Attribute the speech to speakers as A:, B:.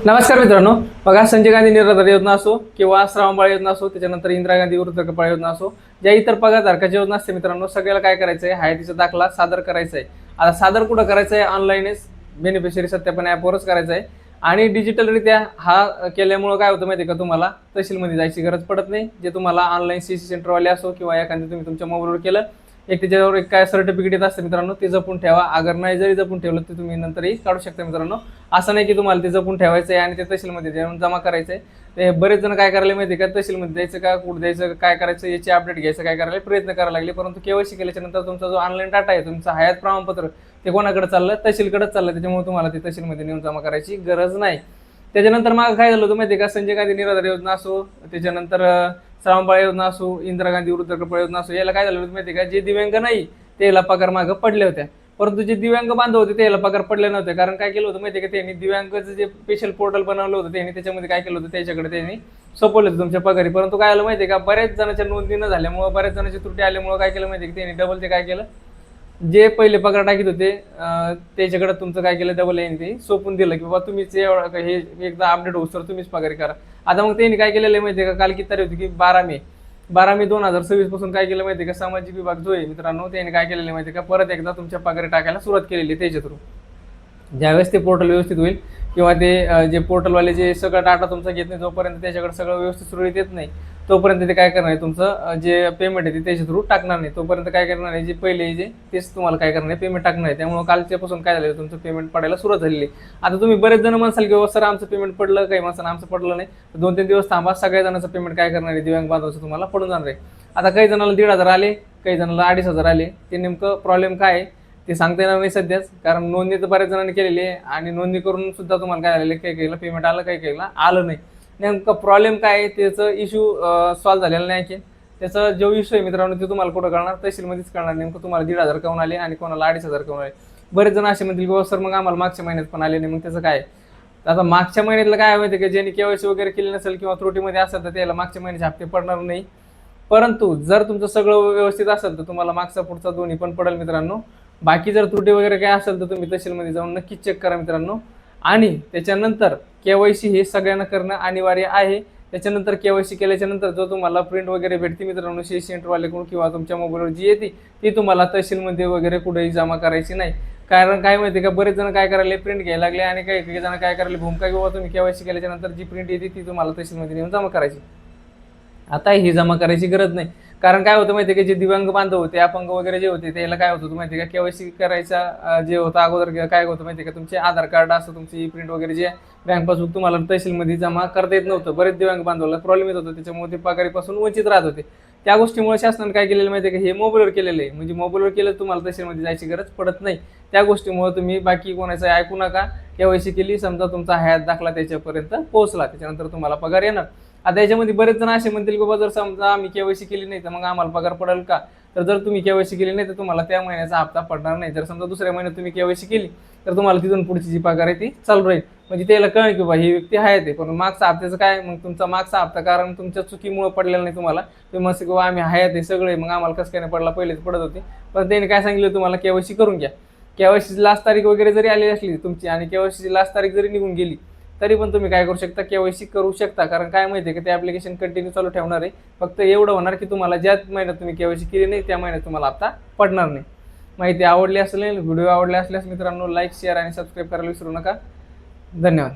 A: नमस्कार मित्रांनो, बघा संजय गांधी निराधार योजना असो किंवा श्रावणबाळ योजना असो, त्याच्यानंतर इंदिरा गांधी वृद्ध कपाळ योजना असो, ज्या इतर पगारधारकाची योजना असते मित्रांनो, सगळ्याला काय करायचं आहे, हयातीचा दाखला सादर करायचा आहे. आता सादर कुठं करायचं आहे? ऑनलाईनच बेनिफिशरी सत्यापन ॲपवरच करायचं आहे. आणि डिजिटलरित्या हा केल्यामुळं काय होतं माहिती आहे का, तुम्हाला तहसीलमध्ये जायची गरज पडत नाही. जे तुम्हाला ऑनलाईन CC सेंटरवाले असो किंवा एखादं तुम्ही तुमच्या मोबाईलवर केलं, एक त्याच्यावर एक काय सर्टिफिकेट येत असतं मित्रांनो, ते जपून ठेवा. अगर नाही जरी जपून ठेवलं तर तुम्ही नंतरही काढू शकता मित्रांनो. असं नाही की तुम्हाला ते जपून ठेवायचं आहे आणि ते तहसीलमध्ये जाऊन जमा करायचं आहे. ते बरेच जण काय करायला माहिती आहे का, तहसीलमध्ये द्यायचं का कुठं द्यायचं, काय करायचं याची अपडेट घ्यायचं, काय करायला प्रयत्न करायला लागले. परंतु KYC केल्याच्या नंतर तुमचा जो ऑनलाईन डाटा आहे, तुमचं हयात प्रमाणपत्र, ते कोणाकडे चाललं? तहसीलकडेच चाललं. त्याच्यामुळे तुम्हाला ते तहसीलमध्ये नेऊन जमा करायची गरज नाही. त्याच्यानंतर मग काय झालं होतं माहिती आहे का, संजय गांधी निराधार योजना असो, त्याच्यानंतर श्रावणबाळ योजना असो, इंदिरा गांधी वृद्ध कपाळ योजना असो, याला काय झालं होतं माहिती आहे का, जे दिव्यांग नाही त्याला पगार मागं पडले होत्या. परंतु जे दिव्यांग बांधव होते त्याला पगार पडले नव्हते. कारण काय केलं होतं माहिती आहे का, त्यांनी दिव्यांगचं जे स्पेशल पोर्टल बनवलं होतं, त्यांनी त्याच्यामध्ये काय केलं होतं, त्याच्याकडे त्यांनी सोपवलं होतं तुमच्या पगारी. परंतु काय आलं माहिती आहे का, बऱ्याच जणांच्या नोंदी न झाल्यामुळं, बऱ्याच जणांची त्रुटी आल्यामुळं काय केलं माहिती आहे की, त्यांनी डबल ते काय केलं, जे पहिले पगार टाकीत होते त्याच्याकडे तुमचं काय केलं, डबल यांनी ते सोपून दिलं की बाबा तुम्हीच हे एकदा अपडेट होऊ तर तुम्हीच पगारी करा. आता मग त्यांनी काय केलेलं आहे माहिती आहे का, काल किती तारीख होती की 12 मे 2026 पासून काय केलं माहिती आहे का, सामाजिक विभाग जो आहे मित्रांनो, त्याने काय केलेलं माहिती आहे का, परत एकदा तुमच्या पगारी टाकायला सुरुवात केलेली आहे त्याच्या थ्रू. ज्यावेळेस ते पोर्टल व्यवस्थित होईल किंवा ते जे पोर्टलवाले जे सगळं डाटा तुमचा घेत नाही, जोपर्यंत त्याच्याकडे सगळं व्यवस्थित सुरळीत येत नाही, तोपर्यंत ते काय करणार आहे, तुमचं जे पेमेंट आहे ते त्याच्या थ्रू टाकणार नाही. तोपर्यंत काय करणार आहे, जे पहिले जे तेच तुम्हाला काय करणार आहे, पेमेंट टाकणार आहे. त्यामुळे कालच्यापासून काय झालं, तुमचं पेमेंट पडायला सुरुवात झालेली आहे. आता तुम्ही बरेच जण म्हणसाल की सर आमचं पेमेंट पडलं, काही माणसानं आमचं पडलं नाही, 2-3 दिवस थांबा, सगळ्या जणांचं पेमेंट काय करणार आहे, दिव्यांग बांधवाचं तुम्हाला पडून जाणार आहे. आता काही जणाला 1,500 आले, काही जणाला 2,500 आले. ते नेमकं प्रॉब्लेम काय आहे ते सांगता येणार नाही सध्याच, कारण नोंदणी तर बऱ्याच जणांनी केलेली आहे आणि नोंदणी करून सुद्धा तुम्हाला काय झालेलं, काही काहीला पेमेंट आलं, काही काहीला आलं नाही. नेमकं प्रॉब्लेम काय आहे त्याचं इश्यू सॉल्व्ह झालेलं नाही की, त्याचा जो इश्यू आहे मित्रांनो ते तुम्हाला कुठं कळणार, तहसीलमध्येच कळणार. नेमकं तुम्हाला 1,500 काऊन आले आणि कोणाला 2,500 काऊन आले. बरेच जण असे म्हणतील की सर मग आम्हाला मागच्या महिन्यात पण आले नाही, मग त्याचं काय. आता मागच्या महिन्यातलं काय माहिती आहे की, ज्यांनी KYC वगैरे केली नसेल किंवा त्रुटीमध्ये असेल तर त्याला मागच्या महिन्याचे हप्ते पडणार नाही. परंतु जर तुमचं सगळं व्यवस्थित असेल तर तुम्हाला मागचा पुढचा दोन्ही पण पडेल मित्रांनो. बाकी जर त्रुटी वगैरे काय असेल तर तुम्ही तहसीलमध्ये जाऊन नक्कीच चेक करा मित्रांनो. आणि त्याच्यानंतर KYC हे सगळ्यांना करणं अनिवार्य आहे. त्याच्यानंतर KYC केल्याच्या नंतर जो तुम्हाला प्रिंट वगैरे भेटते मित्रांनो CC सेंटरवाल्याकडून किंवा तुमच्या मोबाईलवर जी येते ती तुम्हाला तहसीलमध्ये वगैरे कुठेही जमा करायची नाही. कारण काय माहिती का, बरेच जण काय करायला प्रिंट घ्यायला लागले आणि काही जण काय करायला भूमिका किंवा तुम्ही KYC केल्याच्या नंतर जी प्रिंट येते ती तुम्हाला तहसीलमध्ये नेऊन जमा करायची. आता ही जमा करायची गरज नाही. कारण काय होतं माहिती आहे की, जे दिव्यांग बांधव होते, अपंग वगैरे जे होते, त्याला काय होतं माहिती आहे का, KYC करायचा जे होतं अगोदर काय होतं माहिती आहे का, तुमचे आधार कार्ड असं तुमची प्रिंट वगैरे जे बँक पासबुक तुम्हाला तहसीलमध्ये जमा करता येत नव्हतं. बरेच दिव्यांग बांधवाला प्रॉब्लेम येत होता, त्याच्यामुळे ते पगारीपासून वंचित राहत होते. त्या गोष्टीमुळे शासनाने काय केलेलं माहिती आहे का, हे मोबाईलवर केलेलं आहे. म्हणजे मोबाईलवर केलं तुम्हाला तहसीलमध्ये जायची गरज पडत नाही. त्या गोष्टीमुळे तुम्ही बाकी कोणाचं ऐकू नका. KYC केली, समजा तुमचा हयात दाखला त्याच्यापर्यंत पोहोचला, त्याच्यानंतर तुम्हाला पगार येणार. आता याच्यामध्ये बरेच जण असे म्हणतील की बाबा जर समजा आम्ही KYC केली नाही तर मग आम्हाला पगार पडेल का. तर जर तुम्ही KYC केली नाही तर तुम्हाला त्या महिन्याचा हप्ता पडणार नाही. जर समजा दुसऱ्या महिन्यात तुम्ही KYC केली तर तुम्हाला तिथून पुढची जी पगार आहे ती चालू राहील. म्हणजे त्याला कळेल की बाबा ही व्यक्ती हयात आहे. पण मागचा हप्त्याचं काय, मग तुमचा मागचा हप्ता कारण तुमच्या चुकीमुळे पडलेला नाही तुम्हाला. तुम्ही म्हणता की बाबा आम्ही हयात आहे सगळे, मग आम्हाला कसं काय नाही पडला, पहिलेच पडत होते. पण त्याने काय सांगितलं तुम्हाला, KYC करून घ्या. KYCची लास्ट तारीख वगैरे जरी आलेली असली तुमची आणि KYCची लास्ट तारीख जरी निघून गेली तरी पण तुम्ही काय करू शकता, KYC करू शकता. कारण काय माहिती आहे की ते ॲप्लिकेशन कंटिन्यू चालू ठेवणार आहे. फक्त एवढं होणार की तुम्हाला ज्या महिन्यात तुम्ही KYC केली नाही त्या महिन्यात तुम्हाला हप्ता पडणार नाही. माहिती आवडली असेल, व्हिडिओ आवडला असल्यास मित्रांनो लाईक, शेअर आणि सबस्क्राईब करायला विसरू नका. धन्यवाद.